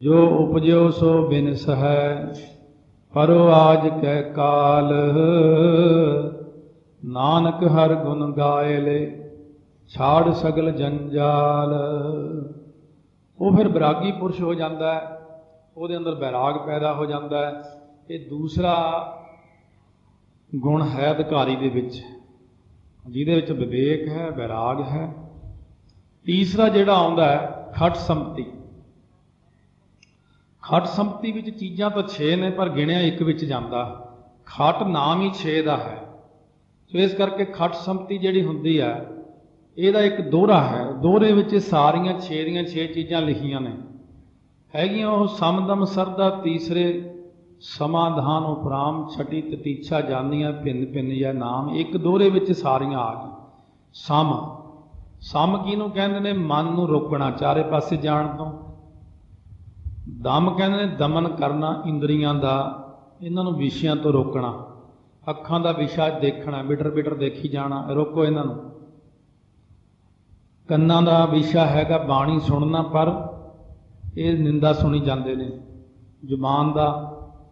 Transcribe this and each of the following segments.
जो उपजो सो बिनस है, परो आज कै काल। नानक हर गुण गाए ले, छाड़ सगल जंजाल। वो फिर बैरागी पुरुष हो जाता है, ਉਹਦੇ अंदर बैराग पैदा हो जाता है। ये दूसरा गुण है अधिकारी दे विच, जिहदे विच विवेक है, बैराग है। तीसरा जिहड़ा आउंदा है खट संपत्ति। खट संपत्ति विच चीज़ां तो 6 ने, पर गिणिया एक विच जांदा। खट नाम ही 6 दा है, सो इस करके खट संपत्ति जिहड़ी हुंदी है ਇਹਦਾ एक दोहरा है। दोहरे विच सारियां 6 ਦੀਆਂ 6 चीज़ां लिखियां ने हैगियां। ਉਹ समदम सरदा, तीसरे समाधान उपराम, छठी ततीक्षा जानिया, भिन्न भिन्न या नाम। एक दोहरे विच सारियां आ गई। सम, सम किहनूं कहंदे ने? मन नूं रोकना, चारे पासे जाण तो। दम कहंदे ने दमन करना इंद्रियां दा, इन्हां नूं विषयां तो रोकना। अखां दा विषा देखना, बिटर बिटर देखी जाना, रोको इन्हां नूं। ਕੰਨਾਂ ਦਾ ਵਿਸ਼ਾ ਹੈਗਾ ਬਾਣੀ ਸੁਣਨਾ, ਪਰ ਇਹ ਨਿੰਦਾ ਸੁਣੀ ਜਾਂਦੇ ਨੇ। ਜ਼ੁਬਾਨ ਦਾ,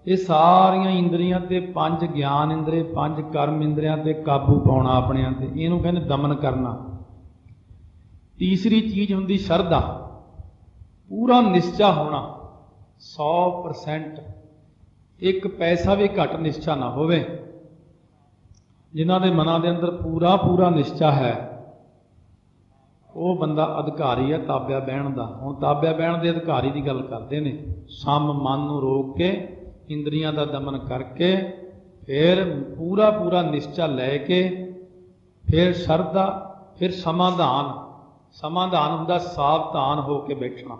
ਇਹ ਸਾਰੀਆਂ ਇੰਦਰੀਆਂ ਤੇ 5 ਗਿਆਨ ਇੰਦਰੇ, 5 ਕਰਮ ਇੰਦਰੀਆਂ ਤੇ ਕਾਬੂ ਪਾਉਣਾ ਆਪਣਿਆਂ ਤੇ, ਇਹਨੂੰ ਕਹਿੰਦੇ ਦਮਨ ਕਰਨਾ। ਤੀਸਰੀ ਚੀਜ਼ ਹੁੰਦੀ ਸ਼ਰਧਾ, ਪੂਰਾ ਨਿਸ਼ਚਾ ਹੋਣਾ 100%, ਇੱਕ ਪੈਸਾ ਵੀ ਘੱਟ ਨਿਸ਼ਚਾ ਨਾ ਹੋਵੇ। ਜਿਨ੍ਹਾਂ ਦੇ ਮਨਾਂ ਦੇ ਅੰਦਰ ਪੂਰਾ ਪੂਰਾ ਨਿਸ਼ਚਾ ਹੈ, ਉਹ ਬੰਦਾ ਅਧਿਕਾਰੀ ਹੈ ਤਾਬਿਆ ਬਹਿਣ ਦਾ। ਹੁਣ ਤਾਬਿਆ ਬਹਿਣ ਦੇ ਅਧਿਕਾਰੀ ਦੀ ਗੱਲ ਕਰਦੇ ਨੇ। ਸਮ, ਮਨ ਨੂੰ ਰੋਕ ਕੇ, ਇੰਦਰੀਆਂ ਦਾ ਦਮਨ ਕਰਕੇ, ਫਿਰ ਪੂਰਾ ਪੂਰਾ ਨਿਸ਼ਚਾ ਲੈ ਕੇ, ਫਿਰ ਸ਼ਰਧਾ, ਫਿਰ ਸਮਾਧਾਨ। ਸਮਾਧਾਨ ਹੁੰਦਾ ਸਾਵਧਾਨ ਹੋ ਕੇ ਬੈਠਣਾ,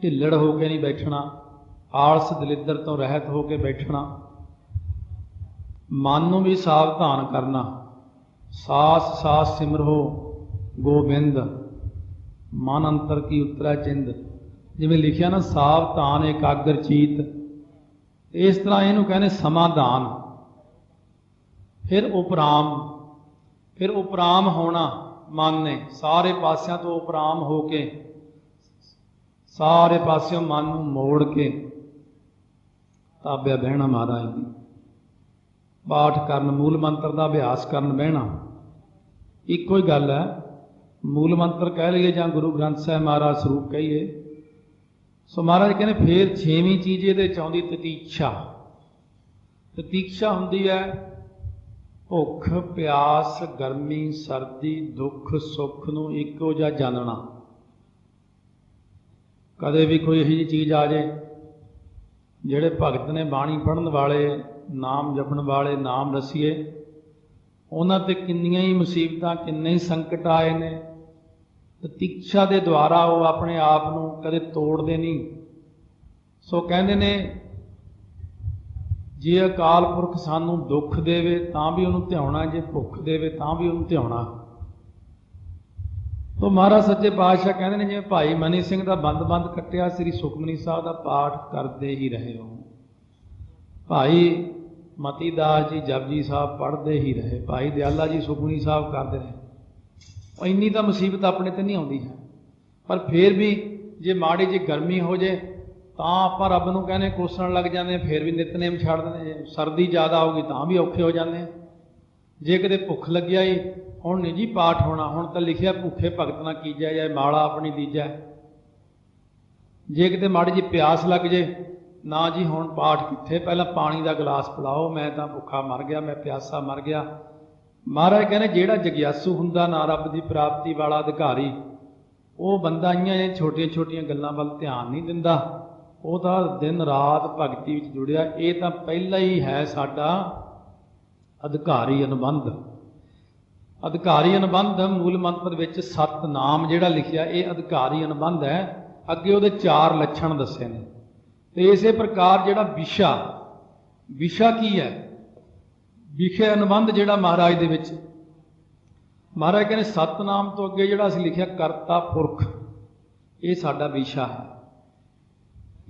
ਢਿੱਲੜ ਹੋ ਕੇ ਨਹੀਂ ਬੈਠਣਾ, ਆਲਸ ਦਲਿੱਦਰ ਤੋਂ ਰਹਿਤ ਹੋ ਕੇ ਬੈਠਣਾ। ਮਨ ਨੂੰ ਵੀ ਸਾਵਧਾਨ ਕਰਨਾ। ਸਾਸ ਸਾਸ ਸਿਮਰੋ गोबिंद, मन अंतर की उतरा चिंद। जिवें लिखिया ना, सावधान एकाग्र चीत, इस तरह इहनूं कहने समाधान। फिर उपराम, फिर उपराम होना मन ने, सारे पासियां तो उपराम हो के, सारे पासियों मन नूं मोड़ के ताबिया बहना महाराज दी। पाठ करन, मूल मंत्र का अभ्यास करन बहना। इक्को ही गल है, मूल मंत्र कह लीए जां गुरु ग्रंथ साहिब महाराज स्वरूप कहिए। सो महाराज कहने फिर 6वीं चीज़ ये आउंदी ततीक्षा। ततीक्षा हुंदी है भुख प्यास, गर्मी सर्दी, दुख सुख नूं इक्को जिहा जानना। कदे भी कोई इही जी चीज़ आ जाए, जिहड़े भगत ने बाणी पढ़न वाले, नाम जपण वाले, नाम रसीए, उन्हां ते किन्नियां ही मुसीबतां, किन्ने ही संकट आए ने। ततीक्षा दे द्वारा वो अपने आप नूं कदे तोड़दे नहीं। सो कहंदे ने, जे अकाल पुरख सानूं दुख देवे तां भी उहनूं ध्याउणा, जे भुख देवे तां भी उहनूं ध्याउणा। तो महाराज सच्चे पातशाह कहंदे ने, जिवें भाई मनी सिंह दा बंद बंद कट्टिया, श्री सुखमनी साहब दा पाठ करदे ही रहे हो, भाई मती दास जी जपजी साहब पढ़ते ही रहे, भाई दयाला जी सुखमनी साहब करते रहे। इन्नी तो मुसीबत अपने ते नहीं आती है, पर फिर भी जे माड़ी जी गर्मी हो जाए तो आप रब नूं कहने कोसण लग जाते हैं, फिर भी नितनेम छड्ड दिंदे। जे सर्दी ज़्यादा होगी तो भी औखे हो जाते हैं। जे किते भुख लग्या ही, हुण नहीं जी पाठ होना, हुण तो लिखिया भुखे भगत ना कीजा जाए, माड़ा अपनी दीजा। जे किते माड़ी जी प्यास लग जाए, ना जी हुण पाठ कित्थे, पहला पानी का गिलास पिलाओ, मैं तो भुखा मर गया, मैं प्यासा मर गया। महाराज कहने जिहड़ा जग्यासू हुंदा ना, रब की प्राप्ति वाला अधिकारी, वो बंदा इं छोटिया छोटिया गल्लां वल ध्यान नहीं दिंदा, वो तो दिन रात भगती विच जुड़िया। ये तो पहला ही है साडा अधिकारी अनुबंध। अधिकारी अनुबंध मूल मंत्र विच सतनाम जिहड़ा लिखिया, ये अधिकारी अनुबंध है। अगे उहदे 4 लक्षण दसे ने। तो इस प्रकार जिहड़ा विशा, विशा की है, विषय अनुबंध जिहड़ा महाराज दे विच, महाराज कहने सतनाम तो अगे जिहड़ा असीं लिखिया करता पुरख, ये साडा विशा है।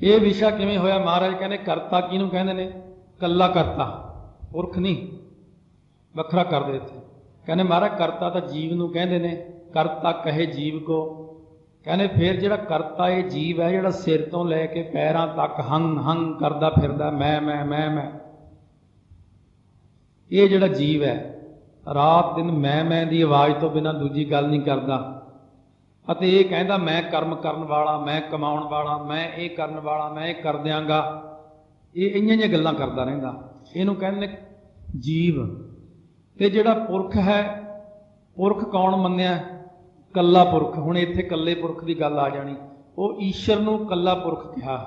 ये विशा किवें होया? महाराज कहने करता किहनूं कहंदे ने? कल्ला करता, पुरख नहीं वखरा कर देते। कहने महाराज करता तो जीव नूं कहंदे ने, करता कहे जीव को, कहने फिर जिहड़ा करता ये जीव है, जिहड़ा सिर तो लैके पैरां तक हंग हंग करदा फिरदा मैं, ये जिहड़ा जीव है रात दिन मैं दी आवाज़ तो बिना दूजी गल नहीं करदा, ਅਤੇ ਇਹ ਕਹਿੰਦਾ मैं कर्म करन वाला, मैं कमाउण वाला, मैं ये करन वाला, मैं ये कर दियांगा, ये इन्नियां गल्लां करदा रहिंदा। इहनूं कहंदे ने जीव। ते जिहड़ा पुरख है, पुरख कौन मन्निया? कल्ला पुरख। हुण इत्थे कल्ले पुरख की गल आ जानी, वो ईश्वर नूं कल्ला पुरख कहा।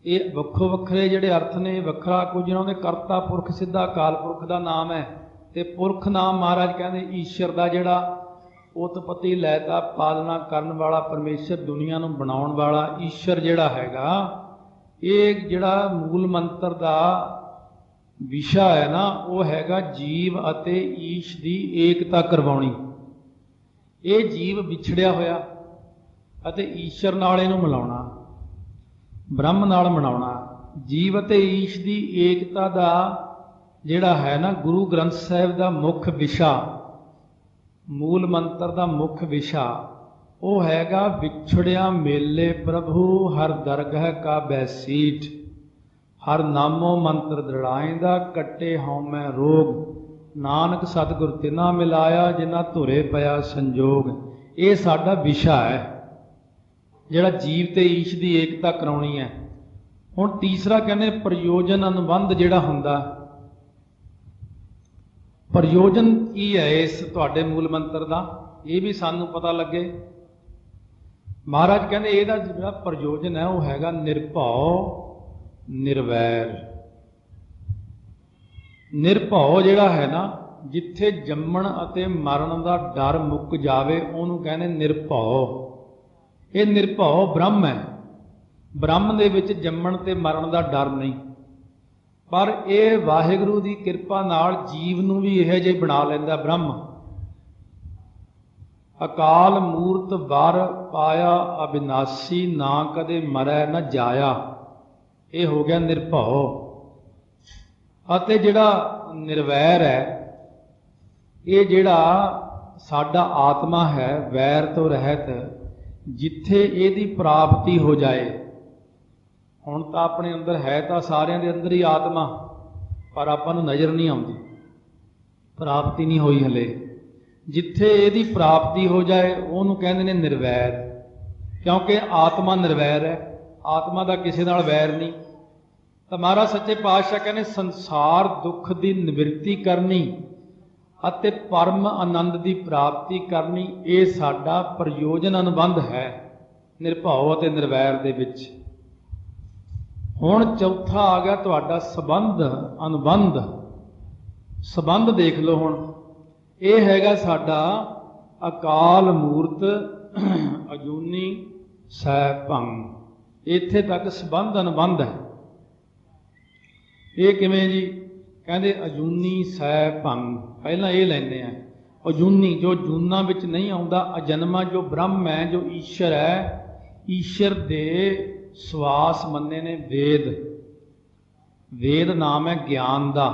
ये ਵੱਖੋ ਵੱਖਰੇ ਜਿਹੜੇ अर्थ ने, ਵੱਖਰਾ कुछ जिन्होंने करता पुरख सिद्धा अकाल पुरख का नाम है, तो पुरख नाम महाराज कहते ईश्वर का जिहड़ा उत्पत्ति लैता पालना करन वाला परमेश्वर, दुनिया नूं बनाउण वाला ईश्वर जिहड़ा हैगा, ये जिहड़ा मूल मंत्र का विशा है ना, वो हैगा जीव अते ईश की एकता करवाउणी। ये जीव विछड़िया होया अते ईश्वर नाल इहनूं मिलाउणा, ब्रह्म नाल मिलाउणा। जीव अते ईश की एकता का जिहड़ा है ना, गुरु ग्रंथ साहिब का मुख विशा, मूल मंत्र का मुख विशा वो हैगा विछड़िया मेले प्रभु हर दरगह का बैसीठ, हर नामो मंत्र दृढ़ाइंदा कट्टे हौमै रोग, नानक सतगुर तिना मिलाया जिन्ना धुरे पया संजोग। ये साडा विशा है जिहड़ा जीव ते ईश की एकता कराउणी है। हुण तीसरा कहने प्रयोजन अनुबंध जिहड़ा हुंदा, प्रयोजन की है इस तुहाडे मूल मंत्र का, ये भी सानू पता लगे। महाराज कहते इहदा जिहड़ा प्रयोजन है वो हैगा निरभौ निर्वैर। निरभौ जिहड़ा है ना, जिथे जम्मण अते मरण का डर मुक जावे उहनूं कहने निरभौ। ये निरभौ ब्रह्म है, ब्रह्म दे विच जम्मण ते मरण का डर नहीं। पर यह वाहिगुरू की कृपा नाल जीव नूं भी इहो जिहा बना लैंदा ब्रह्म। अकाल मूरत वर पाया अविनाशी, ना कदे मरै न जाया। ये हो गया निरभौ। अते जिहड़ा निर्वैर है, ये जिहड़ा साडा आत्मा है वैर तो रहत, जिथे इहदी प्राप्ति हो जाए। हुण तां अपने अंदर है तां सारिਆਂ ਦੇ अंदर ही आत्मा, पर आपां नूं नज़र नहीं आउंदी, प्राप्ति नहीं होई हले। जिथे इहदी प्राप्ति हो जाए उहनूं कहंदे ने निर्वैर, क्योंकि आत्मा निर्वैर है, आत्मा दा किसी नाल वैर नहीं। तां महाराज सच्चे पातशाह कहने संसार दुख की निवृत्ति करनी अते परम आनंद की प्राप्ति करनी, ये साडा प्रयोजन अनुबंध है निरभौ अते निर्वैर दे विच। हुण चौथा आ गया तुहाडा संबंध अनुबंध। संबंध देख लो हुण, ये हैगा साडा अकाल मूरत अजूनी सैभंग। इत्थे तक संबंध अनुबंध है। ये किवें जी? कहंदे अजूनी सैभंग। पहला ये लैंदे आ अजूनी, जो जूना विच नहीं आउंदा, अजन्मा जो ब्रह्म है, जो ईश्वर है, ईश्वर दे सवास मन्ने ने वेद। वेद नाम है ज्ञान का,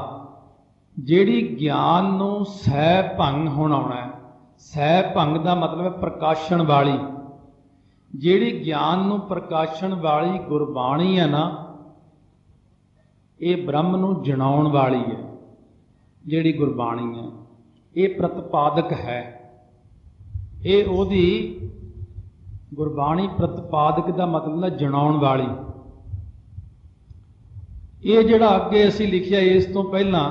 जिहड़ी ज्ञान नूं सह भंग होण आउणा है। सह भंग का मतलब है प्रकाशन वाली। जिहड़ी ज्ञान नूं प्रकाशन वाली गुरबाणी है ना, ये ब्रह्म नूं जणाउण वाली है। जिहड़ी गुरबाणी है ये प्रतिपादक है। ये ओदी गुरबाणी प्रतिपादक का मतलब है जणाउण वाली। ये जिहड़ा अगे असीं लिखिया इस तो पहला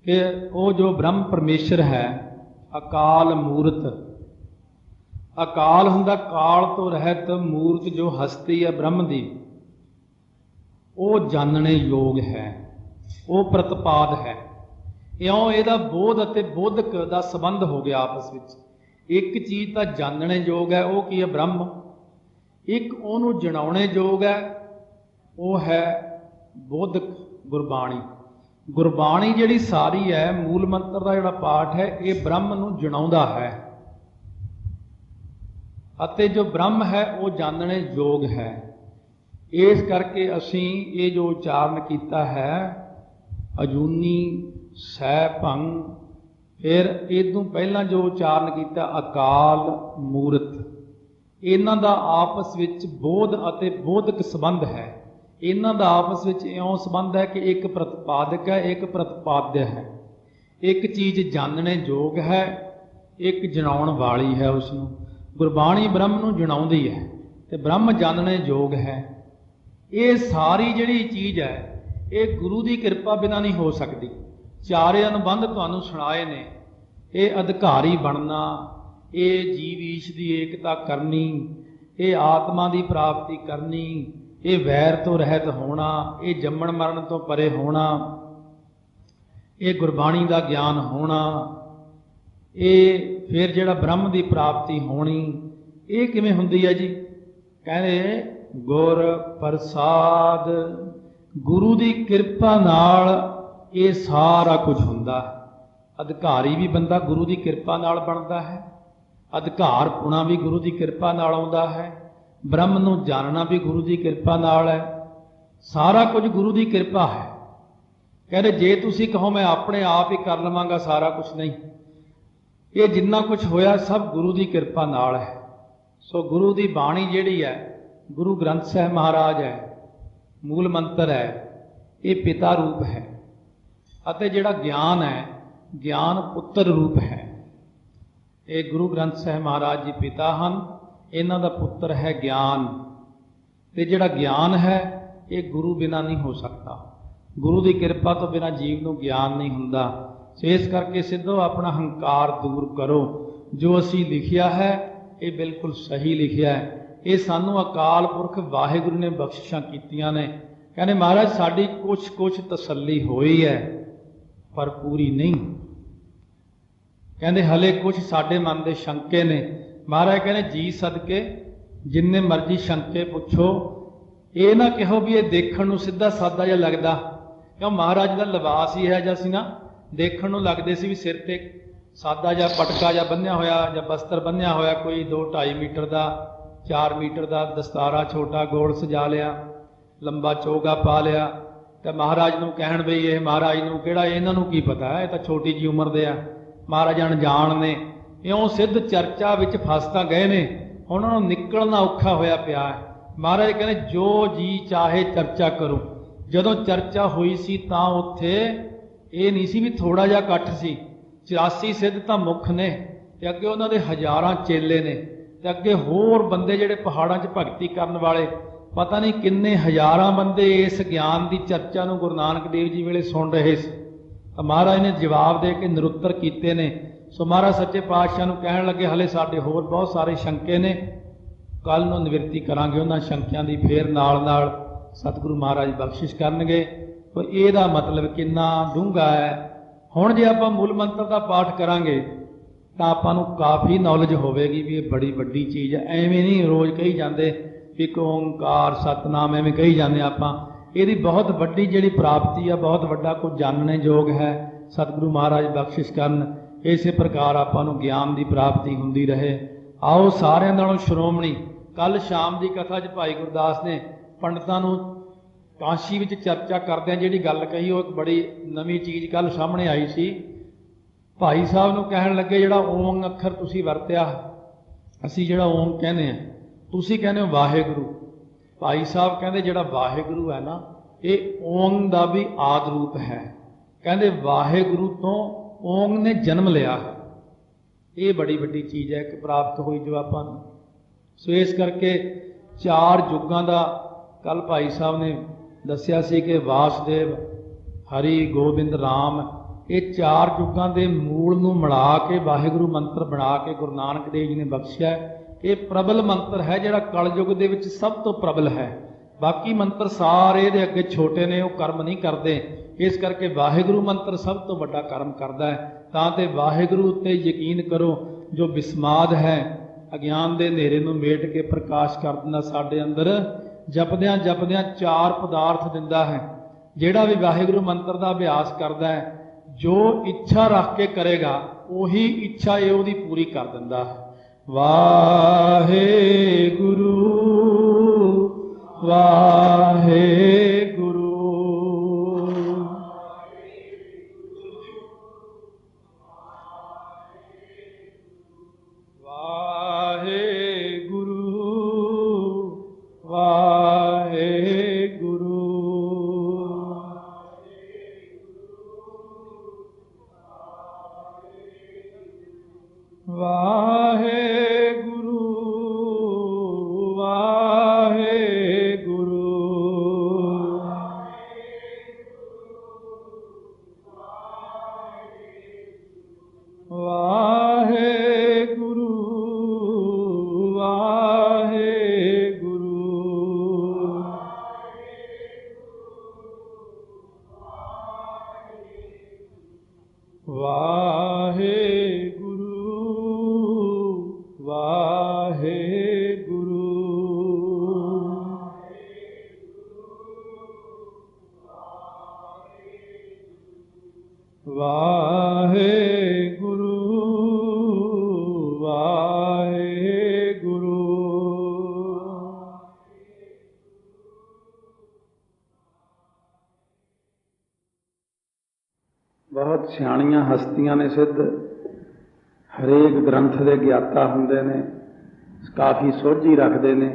कि वो जो ब्रह्म परमेश्वर है अकाल मूरत। अकाल हुंदा काल तो रहत, मूरत जो हस्ती है ब्रह्म दी, वो जानने योग है, वो प्रतिपाद है। इउं इहदा बोध अते बोधक का संबंध हो गया आपस में। एक चीज़ तो जानने योग है, वो की है ब्रह्म। एक उहनूं जणाउणे योग है, वो है बोधक गुरबाणी। गुरबाणी जिहड़ी सारी है, मूल मंत्र का जिहड़ा पाठ है, ये ब्रह्म नूं जणाउंदा है। अते जो ब्रह्म है वो जानने योग है। इस करके असीं ये जो उच्चारण किया है अजूनी सैभंग फिर इदों पहला जो उच्चारण किया अकाल मूरत, इन्हां दा आपस विच बोध अते बोधक संबंध है। इन्हां दा आपस विच इउं संबंध है कि एक प्रतिपादक है, एक प्रतिपाद्य है। एक चीज़ जानने जोग है, एक जनाउण वाली है। उसनूं गुरबाणी ब्रह्म नूं जनाउंदी है ते ब्रह्म जानने जोग है। ये सारी जिहड़ी चीज़ है ये गुरु की किरपा बिना नहीं हो सकती। चारे अनुबंध तुहानूं सुणाए ने, ये अधिकारी बनना, ये जीव ईश की एकता करनी, ये आत्मा की प्राप्ति करनी, ये वैर तो रहत होना, ये जम्मण मरण तो परे होना, ये गुरबाणी का ज्ञान होना, ये फिर जिहड़ा ब्रह्म की प्राप्ति होनी, ये किवें हुंदी है जी? कहते गुर प्रसाद, गुरु की किरपा नाल ये सारा कुछ हुंदा है। अधिकारी भी बंदा गुरु की किरपा नाल बनता है, अधिकार पुणा भी गुरु की किरपा नाल आउंदा है, ब्रह्म नूं जानना भी गुरु की किरपा नाल है। सारा कुछ गुरु की किरपा है। कहते जे तुसी कहो मैं अपने आप ही कर लवांगा सारा कुछ, नहीं, ये जिन्ना कुछ होया सब गुरु की किरपा नाल है। सो गुरु की बाणी जिहड़ी है, गुरु ग्रंथ साहिब महाराज है, मूल मंत्र है, ये पिता रूप है। अते जिहड़ा ज्ञान है, ज्ञान पुत्र रूप है। ये गुरु ग्रंथ साहिब महाराज जी पिता हैं, इन्हां दा पुत्र है ज्ञान। ते जिहड़ा ज्ञान है ये गुरु बिना नहीं हो सकता। गुरु की किरपा तो बिना जीव नूं ज्ञान नहीं हुंदा। सो इस करके सिद्धो अपना हंकार दूर करो। जो असी लिखिया है ये बिल्कुल सही लिखिया है। ये सानू अकाल पुरख वाहिगुरु ने बख्शिशां कीतियां ने। कहने महाराज साडी कुछ कुछ तसल्ली होई है पर पूरी नहीं। कहते हले कुछ साडे मन के शंके ने। महाराज कहने जी सदके जिन्ने मर्जी शंके पुछो, ये ना कहो भी ये देखण नूं सीधा सादा जिहा लगदा, क्यों महाराज का लिबास ही है जैसी ना देखण नूं लगदे सी भी सिर ते सादा जिहा पटका जिहा बन्निया होया जां बस्तर बन्निया होया, कोई 2-2.5 मीटर का 4 मीटर का दस्तारा छोटा गोल सजा लिया, लंबा चोगा पा लिया, तो महाराज नूं कहण बई ये महाराज नूं किहड़ा इन्हां नूं की पता है, ये तो छोटी जी उम्र दे आ, महाराज अणजाण ने। इउं सिद्ध चर्चा विच फस तां गए ने, उन्हां नूं निकलना औखा होया पिया है। महाराज कहने जो जी चाहे चर्चा करो। जदों चर्चा हुई सी तां उत्थे ये नहीं सी भी थोड़ा जिहा इकट्ठ सी, 84 सिद्ध तां मुख ने, ते अगे उन्हां दे हज़ारां चेले ने, ते अगे होर बंदे जिहड़े पहाड़ां 'च भगती करन वाले पता नहीं किन्ने हज़ारां बंदे इस ज्ञान की चर्चा नूं गुरु नानक देव जी वेले सुन रहे सी। तो महाराज ने जवाब दे के निरुत्तर कीते ने। सो महाराज सच्चे पातशाह नूं कहण लगे हले साडे होर बहुत सारे शंके ने, कल नूं निवृत्ति करांगे उन्हां शंकियां दी, फिर नाल नाल सतगुरु महाराज बख्शिश करनगे। तो इहदा मतलब किन्ना डूंघा है। हुण जे आपां मूल मंत्र का पाठ करांगे तां आपां नूं काफ़ी नॉलेज होवेगी भी ये बड़ी वड्डी चीज़ है। एवें नहीं रोज़ कही जांदे एक ओंकार सतनाम, एवें कही जाने आपां। इहदी बहुत वड्डी जिहड़ी प्राप्ति है, बहुत वड्डा कुछ जानने योग है। सतगुरु महाराज बख्शिश करन। इसे प्रकार आपां नूं ज्ञान की प्राप्ति हुंदी रहे। आओ सारिਆਂ नालों श्रोमणी कल शाम की कथा 'च भाई गुरदास ने पंडितां नूं काशी विच चर्चा करदे जिहड़ी गल कही वो एक बड़ी नवीं चीज़ कल सामने आई सी। भाई साहब नूं कहण लगे जिहड़ा ओम अखर तुसीं वरतिया, असीं जिहड़ा ओम कहने आ, तुसीं कहने हो वाहिगुरू। भाई साहब कहंदे जिहड़ा वाहिगुरू है ना ये ओम का भी आदि रूप है। कहंदे वाहिगुरू तो ओम ने जन्म लिया है। ये बड़ी वड्डी चीज़ है कि प्राप्त हुई जो आपां नूं। सो इस करके 4 युगां दा कल भाई साहब ने दस्सिया सी कि वासुदेव हरि गोबिंद राम ये 4 युगां दे मूल नूं मिला के वाहिगुरू मंत्र बना के गुरु नानक देव जी ने बख्शिया। ये प्रबल मंत्र है जिहड़ा कलयुग दे विच सब तो प्रबल है। बाकी मंत्र सारे दे अगे छोटे ने, वो कर्म नहीं करते। इस करके वाहिगुरू मंत्र सब तो वड्डा कर्म करता है। तां ते वाहिगुरू उत्ते यकीन करो जो बिस्माद है अज्ञान दे नेरे नूं मेट के प्रकाश कर दिंदा साडे अंदर। जपदियां जपदियां 4 पदार्थ दिंदा है। जिहड़ा भी वाहिगुरू मंत्र का अभ्यास करता है, जो इच्छा रख के करेगा उही इच्छा ये उहदी पूरी कर दिंदा है। वाहेगुरू वाहेगुरू। बहुत सियाणियां हस्तियां ने सिद्ध, हरेक ग्रंथ के ज्ञाता हुंदे ने, काफ़ी सोझी रखते ने,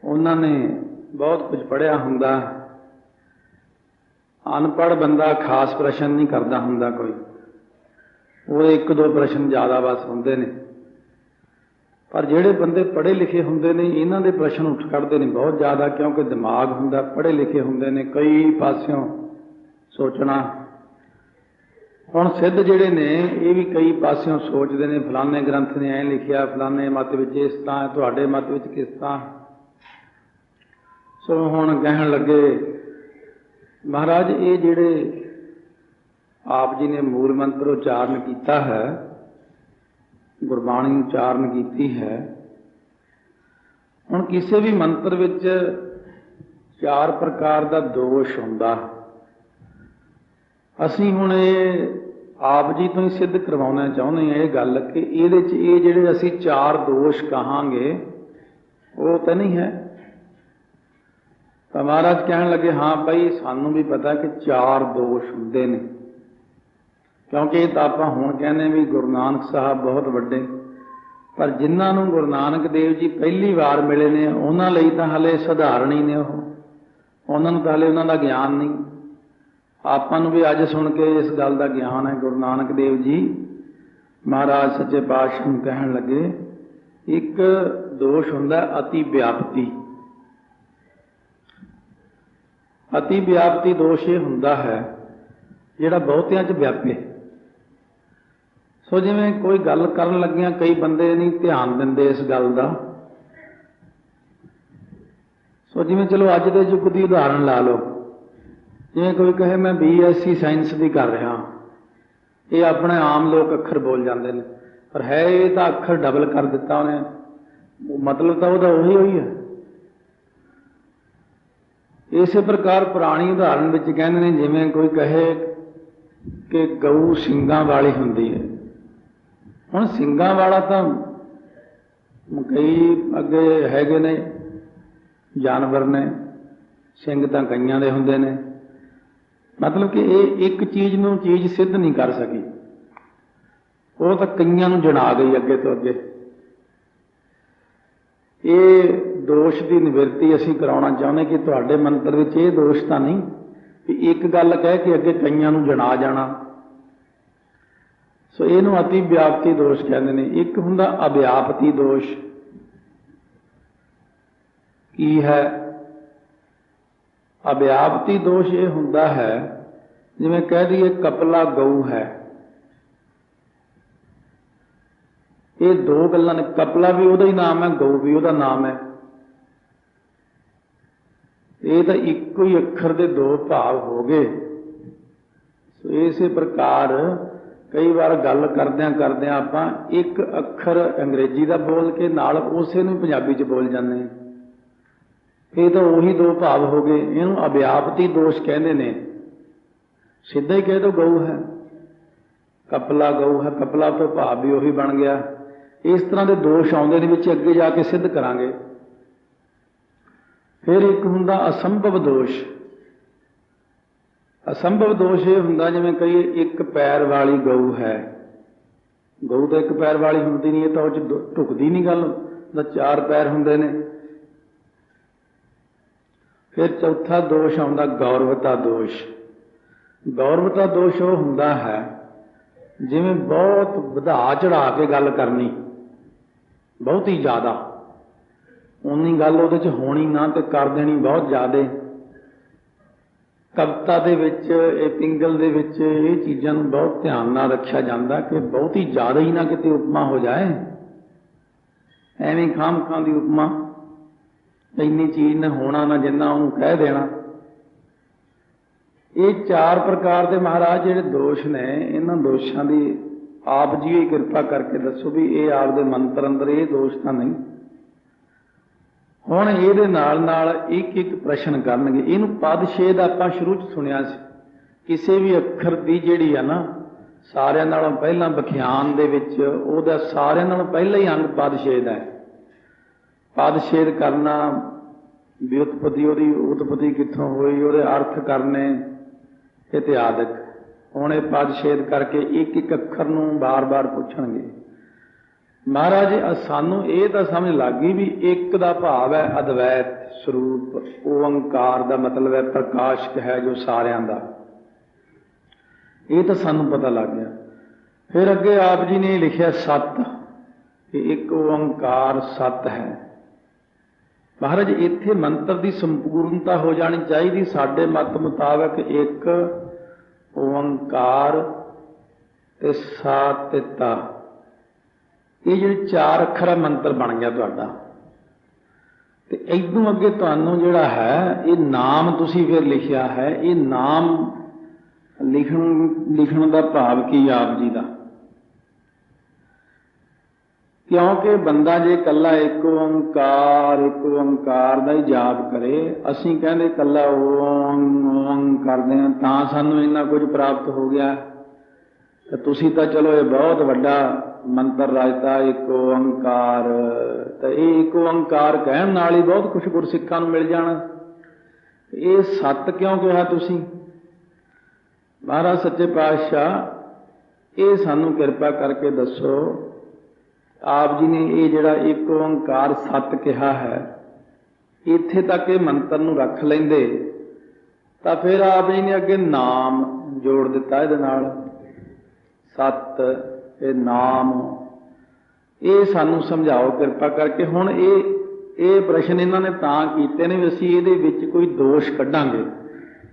उन्होंने बहुत कुछ पढ़िया हुंदा। अनपढ़ बंदा खास प्रश्न नहीं करता हुंदा कोई, वो एक दो प्रश्न ज़्यादा बस होंदे ने। पर जिहड़े बंदे पढ़े लिखे हुंदे ने इन्हां दे प्रश्न उठ खड़दे ने बहुत ज़्यादा, क्योंकि दिमाग हुंदा, पढ़े लिखे हुंदे ने, कई पासियों सोचना। हुण सिद्ध जिहड़े ने ये भी कई पासियों सोचते हैं, फलाने ग्रंथ ने ऐ लिखिया, फलाने मत विच इस तरह है, तुहाडे मत विच किस तरह। सो हुण कहण लगे महाराज ये जिहड़े आप जी ने मूल मंत्र उच्चारण किया है, गुरबाणी उच्चारण की है, हुण किसी भी मंत्र विच 4 प्रकार का दोष हुंदा। असीं हुण ये आप जी तो ही सिद्ध करवाउणा चाहुंदे हां ये गल कि इहदे च ये जिहड़े असीं 4 दोष कहांगे वो तो नहीं है। तो महाराज कहण लगे हाँ भाई सानू भी पता कि 4 दोष हुंदे ने, क्योंकि ये तो आपां हुण कहने भी गुरु नानक साहब बहुत वड्डे, पर जिन्हां नूं गुरु नानक देव जी पहली बार मिले ने उन्हां लई तां हले सधारण ही ने, उन्हां नूं तां हले उन्हां दा ज्ञान नहीं। आपां नूं भी अज सुन के इस गल का ज्ञान है। गुरु नानक देव जी महाराज सच्चे पातशाह नूं कहण लगे एक दोष हुंदा अति व्यापती। अति व्यापती दोष ये हुंदा है जिहड़ा बहुतियां च व्यापे। सो जिवें कोई गल करन लगियां कई बंदे नहीं ध्यान दिंदे इस गल का। सो जिवें चलो अज दे युग की उदाहरण ला लो, जिवें कोई कहे मैं BSc साइंस की कर रहा, ये अपने आम लोग अखर बोल जाते हैं, पर है ये तो अखर डबल कर दिता उन्हें, मतलब तो वह उही हुई है। इस प्रकार पुरानी उदाहरण में कहते हैं जिवें कोई कहे कि गऊ सिंगां वाली हुंदी है। हुण सिंगां वाला तो कई अगे हैगे ने जानवर ने, सिंग तो कईयां दे हुंदे ने, मतलब कि ये एक चीज़ नूं चीज़ सिद्ध नहीं कर सकी, वो तो कईयां नूं जना गई अगे तो अगे। ये दोष की निवृत्ति असीं कराउणा चाहुंदे कि तुहाडे मंत्र विच ये दोष तो नहीं कि एक गल कह के अगे कईयां नूं जना जाना। सो इहनूं अति व्यापती दोष कहते हैं। एक हुंदा अव्यापती दोष। की है अव्यापती दोष? ये हुंदा है जिवें कह दईए कपला गऊ है। ये दो गल्लां ने, कपला भी उहदा ही नाम है, गऊ भी उहदा नाम है। ये तो एक ही अखर के दो भाव हो गए। सो इस प्रकार कई बार गल करदियां करदियां आपां एक अखर अंग्रेजी का बोल के नाल उसे नूं पंजाबी च बोल जाते हैं, ये तो उही दो भाव हो गए। इहनूं अव्यापती दोष कहते ने। सीधा ही कह दो गऊ है, कपला गऊ है, कपला तो भाव भी उही बन गया। इस तरह के दोष आउंदे ने विच अगे जाके सिद्ध करांगे। फिर एक हुंदा असंभव दोष। असंभव दोष ये हुंदा जिवें कई एक पैर वाली गऊ है। गऊ तो एक पैर वाली हुंदी नहीं, ये तो ढुकदी नहीं गल, तो 4 पैर हुंदे ने। फिर चौथा दोष आउंदा गौरवता दोष। गौरवता दोष वो हुंदा है जिवें बहुत वधा चढ़ा के गल करनी, बहुत ही ज़्यादा, उन्नी गल उहदे च होनी ना तो कर देनी बहुत ज़्यादा। कविता दे विच पिंगल दे विच ये चीज़ां नूं बहुत ध्यान नाल रखिया जांदा कि बहुत ही ज़्यादा ही ना किते उपमा हो जाए, एवें खाम खां दी उपमा, इन्नी चीज़ ने होना ना जिन्ना उन्होंने कह देना। ये 4 प्रकार के महाराज जिहड़े दोष ने, इन्हां दोषां दी आप जी ही कृपा करके दसो भी ये आप दे मंत्र अंदर ये दोष तो नहीं। हुण इहदे नाल नाल एक एक प्रश्न करनगे। इहनूं पदछेद आपां शुरू च सुनिया सी, किसी भी अखर दी जिहड़ी है ना सारिਆਂ नालों पहलां विख्यान दे विच उहदा सारिਆਂ नालों पहला ही अंग पदछेद है। पदछेद करना, व्युत्पत्ति, उत्पत्ति कित्थों हुई, उहदे अर्थ करने इत्यादि। ਹੁਣ ਇਹ ਪਦ ਛੇਦ ਕਰਕੇ ਇੱਕ ਇੱਕ ਅੱਖਰ ਨੂੰ ਬਾਰ-ਬਾਰ ਪੁੱਛਣਗੇ। ਮਹਾਰਾਜ ਸਾਨੂੰ ਇਹ ਤਾਂ ਸਮਝ ਲੱਗ ਗਈ ਵੀ ਇੱਕ ਦਾ ਭਾਵ ਹੈ ਅਦਵੈਤ ਸਰੂਪ, ਓੰਕਾਰ ਦਾ ਮਤਲਬ ਹੈ ਪ੍ਰਕਾਸ਼ਕ ਹੈ ਜੋ ਸਾਰਿਆਂ ਦਾ, ਇਹ ਤਾਂ ਸਾਨੂੰ ਪਤਾ ਲੱਗ ਗਿਆ। ਫਿਰ ਅੱਗੇ ਆਪ ਜੀ ਨੇ ਲਿਖਿਆ ਸਤ, ਕਿ ਇੱਕ ਓੰਕਾਰ ਸਤ ਹੈ। ਮਹਾਰਾਜ ਇੱਥੇ ਮੰਤਰ ਦੀ ਸੰਪੂਰਨਤਾ ਹੋ ਜਾਣੀ ਚਾਹੀਦੀ ਸਾਡੇ ਮਤ ਮੁਤਾਬਕ। ਇੱਕ ਓੰਕਾਰ ਤੇ ਸਾਤਿਤਾ, ਇਹ ਜਿਹੜੇ ਚਾਰ ਅੱਖਰ ਹੈ ਮੰਤਰ ਬਣ ਗਿਆ ਤੁਹਾਡਾ। ਤੇ ਇਦੋਂ ਅੱਗੇ ਤੁਹਾਨੂੰ ਜਿਹੜਾ ਹੈ ਇਹ ਨਾਮ ਤੁਸੀਂ ਫਿਰ ਲਿਖਿਆ ਹੈ। ਇਹ ਨਾਮ ਲਿਖਣ ਦਾ ਭਾਵ ਕੀ ਆਪ ਜੀ ਦਾ? ਕਿਉਂਕਿ ਬੰਦਾ ਜੇ ਇਕੱਲਾ ਇੱਕ ਓੰਕਾਰ ਦਾ ਹੀ ਜਾਪ ਕਰੇ, ਅਸੀਂ ਕਹਿੰਦੇ ਇਕੱਲਾ ਓਮ ਕਰਦੇ ਹਾਂ ਤਾਂ ਸਾਨੂੰ ਇੰਨਾ ਕੁਝ ਪ੍ਰਾਪਤ ਹੋ ਗਿਆ। ਤੇ ਤੁਸੀਂ ਤਾਂ ਚਲੋ ਇਹ ਬਹੁਤ ਵੱਡਾ ਮੰਤਰ ਰਚਤਾ ਇੱਕ ਓੰਕਾਰ, ਤਾਂ ਇਹ ਇੱਕ ਓੰਕਾਰ ਕਹਿਣ ਨਾਲ ਹੀ ਬਹੁਤ ਕੁਛ ਗੁਰਸਿੱਖਾਂ ਨੂੰ ਮਿਲ ਜਾਣਾ। ਇਹ ਸੱਤ ਕਿਉਂ ਕਿਹਾ ਤੁਸੀਂ? ਮਹਾਰਾਜ ਸੱਚੇ ਪਾਤਸ਼ਾਹ ਇਹ ਸਾਨੂੰ ਕਿਰਪਾ ਕਰਕੇ ਦੱਸੋ। ਆਪ ਜੀ ਨੇ ਇਹ ਜਿਹੜਾ ਇੱਕ ਓੰਕਾਰ ਸੱਤ ਕਿਹਾ ਹੈ, ਇੱਥੇ ਤੱਕ ਇਹ ਮੰਤਰ ਨੂੰ ਰੱਖ ਲੈਂਦੇ ਤਾਂ ਫਿਰ ਆਪ ਜੀ ਨੇ ਅੱਗੇ ਨਾਮ ਜੋੜ ਦਿੱਤਾ ਇਹਦੇ ਨਾਲ। ਸੱਤ ਇਹ ਨਾਮ, ਇਹ ਸਾਨੂੰ ਸਮਝਾਓ ਕਿਰਪਾ ਕਰਕੇ। ਹੁਣ ਇਹ ਪ੍ਰਸ਼ਨ ਇਹਨਾਂ ਨੇ ਤਾਂ ਕੀਤੇ ਨੇ ਵੀ ਅਸੀਂ ਇਹਦੇ ਵਿੱਚ ਕੋਈ ਦੋਸ਼ ਕੱਢਾਂਗੇ।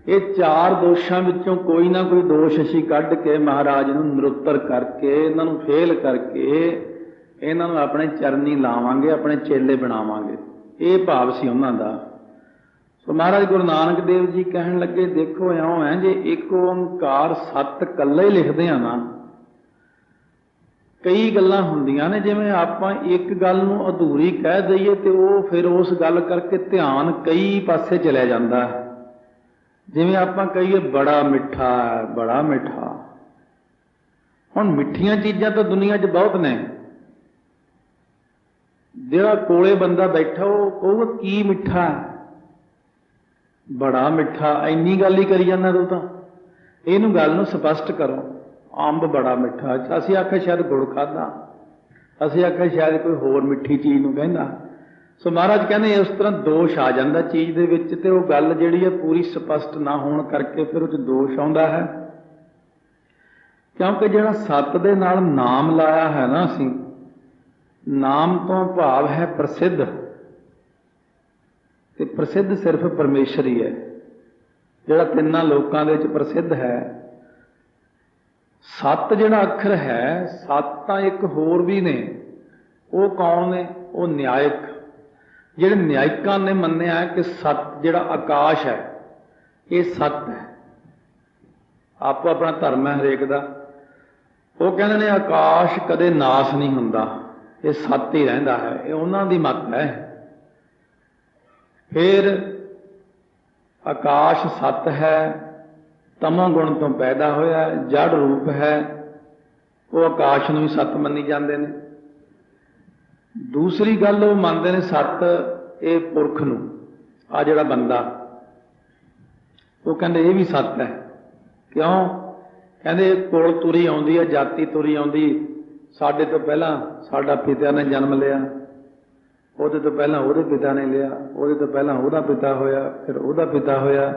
ਇਹ ਚਾਰ ਦੋਸ਼ਾਂ ਵਿੱਚੋਂ ਕੋਈ ਨਾ ਕੋਈ ਦੋਸ਼ ਅਸੀਂ ਕੱਢ ਕੇ ਮਹਾਰਾਜ ਨੂੰ ਨਿਰੁੱਤਰ ਕਰਕੇ, ਇਹਨਾਂ ਨੂੰ ਫੇਲ ਕਰਕੇ, ਇਹਨਾਂ ਨੂੰ ਆਪਣੇ ਚਰਨੀ ਲਾਵਾਂਗੇ, ਆਪਣੇ ਚੇਲੇ ਬਣਾਵਾਂਗੇ। ਇਹ ਭਾਵ ਸੀ ਉਹਨਾਂ ਦਾ। ਸੋ ਮਹਾਰਾਜ ਗੁਰੂ ਨਾਨਕ ਦੇਵ ਜੀ ਕਹਿਣ ਲੱਗੇ, ਦੇਖੋ ਇਉਂ ਹੈ ਜੇ ਇੱਕ ਓੰਕਾਰ ਸੱਤ ਇਕੱਲਾ ਹੀ ਲਿਖਦੇ ਆ ਨਾ, ਕਈ ਗੱਲਾਂ ਹੁੰਦੀਆਂ ਨੇ ਜਿਵੇਂ ਆਪਾਂ ਇੱਕ ਗੱਲ ਨੂੰ ਅਧੂਰੀ ਕਹਿ ਦਈਏ ਤੇ ਉਹ ਫਿਰ ਉਸ ਗੱਲ ਕਰਕੇ ਧਿਆਨ ਕਈ ਪਾਸੇ ਚਲਿਆ ਜਾਂਦਾ। ਜਿਵੇਂ ਆਪਾਂ ਕਹੀਏ ਬੜਾ ਮਿੱਠਾ ਹੈ, ਬੜਾ ਮਿੱਠਾ। ਹੁਣ ਮਿੱਠੀਆਂ ਚੀਜ਼ਾਂ ਤਾਂ ਦੁਨੀਆ 'ਚ ਬਹੁਤ ਨੇ। ਜਿਹੜਾ ਕੋਲੇ ਬੰਦਾ ਬੈਠਾ ਉਹ ਕਹੂਗਾ ਕੀ ਮਿੱਠਾ ਹੈ, ਬੜਾ ਮਿੱਠਾ, ਇੰਨੀ ਗੱਲ ਹੀ ਕਰੀ ਜਾਂਦਾ ਤੂੰ ਤਾਂ। ਇਹਨੂੰ ਗੱਲ ਨੂੰ ਸਪਸ਼ਟ ਕਰੋ। ਅੰਬ ਬੜਾ ਮਿੱਠਾ, ਅਸੀਂ ਆਖਿਆ ਸ਼ਾਇਦ ਗੁੜ ਖਾਧਾ, ਅਸੀਂ ਆਖਿਆ ਸ਼ਾਇਦ ਕੋਈ ਹੋਰ ਮਿੱਠੀ ਚੀਜ਼ ਨੂੰ ਕਹਿੰਦਾ। ਸੋ ਮਹਾਰਾਜ ਕਹਿੰਦੇ ਉਸ ਤਰ੍ਹਾਂ ਦੋਸ਼ ਆ ਜਾਂਦਾ ਚੀਜ਼ ਦੇ ਵਿੱਚ, ਤੇ ਉਹ ਗੱਲ ਜਿਹੜੀ ਹੈ ਪੂਰੀ ਸਪਸ਼ਟ ਨਾ ਹੋਣ ਕਰਕੇ ਫਿਰ ਉਹ 'ਚ ਦੋਸ਼ ਆਉਂਦਾ ਹੈ। ਕਿਉਂਕਿ ਜਿਹੜਾ ਸੱਤ ਦੇ ਨਾਲ ਨਾਮ ਲਾਇਆ ਹੈ ਨਾ ਅਸੀਂ, ਨਾਮ ਤੋਂ ਭਾਵ ਹੈ ਪ੍ਰਸਿੱਧ, ਤੇ ਪ੍ਰਸਿੱਧ ਸਿਰਫ ਪਰਮੇਸ਼ਰ ਹੀ ਹੈ ਜਿਹੜਾ ਤਿੰਨਾਂ ਲੋਕਾਂ ਦੇ ਵਿੱਚ ਪ੍ਰਸਿੱਧ ਹੈ। ਸੱਤ ਜਿਹੜਾ ਅੱਖਰ ਹੈ, ਸੱਤ ਤਾਂ ਇੱਕ ਹੋਰ ਵੀ ਨੇ। ਉਹ ਕੌਣ ਨੇ? ਉਹ ਨਿਆਇਕ। ਜਿਹੜੇ ਨਿਆਇਕਾਂ ਨੇ ਮੰਨਿਆ ਕਿ ਸੱਤ ਜਿਹੜਾ ਆਕਾਸ਼ ਹੈ ਇਹ ਸੱਤ ਹੈ। ਆਪੋ ਆਪਣਾ ਧਰਮ ਹੈ ਹਰੇਕ ਦਾ। ਉਹ ਕਹਿੰਦੇ ਨੇ ਆਕਾਸ਼ ਕਦੇ ਨਾਸ ਨਹੀਂ ਹੁੰਦਾ, ਇਹ ਸੱਤ ਹੀ ਰਹਿੰਦਾ ਹੈ। ਇਹ ਉਹਨਾਂ ਦੀ ਮੱਤ ਹੈ। ਫਿਰ ਆਕਾਸ਼ ਸੱਤ ਹੈ, ਤਮੋ ਗੁਣ ਤੋਂ ਪੈਦਾ ਹੋਇਆ, ਜੜ ਰੂਪ ਹੈ। ਉਹ ਆਕਾਸ਼ ਨੂੰ ਵੀ ਸੱਤ ਮੰਨੀ ਜਾਂਦੇ ਨੇ। ਦੂਸਰੀ ਗੱਲ ਉਹ ਮੰਨਦੇ ਨੇ ਸੱਤ ਇਹ ਪੁਰਖ ਨੂੰ, ਆ ਜਿਹੜਾ ਬੰਦਾ, ਉਹ ਕਹਿੰਦੇ ਇਹ ਵੀ ਸੱਤ ਹੈ। ਕਿਉਂ? ਕਹਿੰਦੇ ਕੁਲ ਤੁਰੀ ਆਉਂਦੀ ਹੈ, ਜਾਤੀ ਤੁਰੀ ਆਉਂਦੀ। ਸਾਡੇ ਤੋਂ ਪਹਿਲਾਂ ਸਾਡਾ ਪਿਤਾ ਨੇ ਜਨਮ ਲਿਆ, ਉਹਦੇ ਤੋਂ ਪਹਿਲਾਂ ਉਹਦੇ ਪਿਤਾ ਨੇ ਲਿਆ, ਉਹਦੇ ਤੋਂ ਪਹਿਲਾਂ ਉਹਦਾ ਪਿਤਾ ਹੋਇਆ, ਫਿਰ ਉਹਦਾ ਪਿਤਾ ਹੋਇਆ।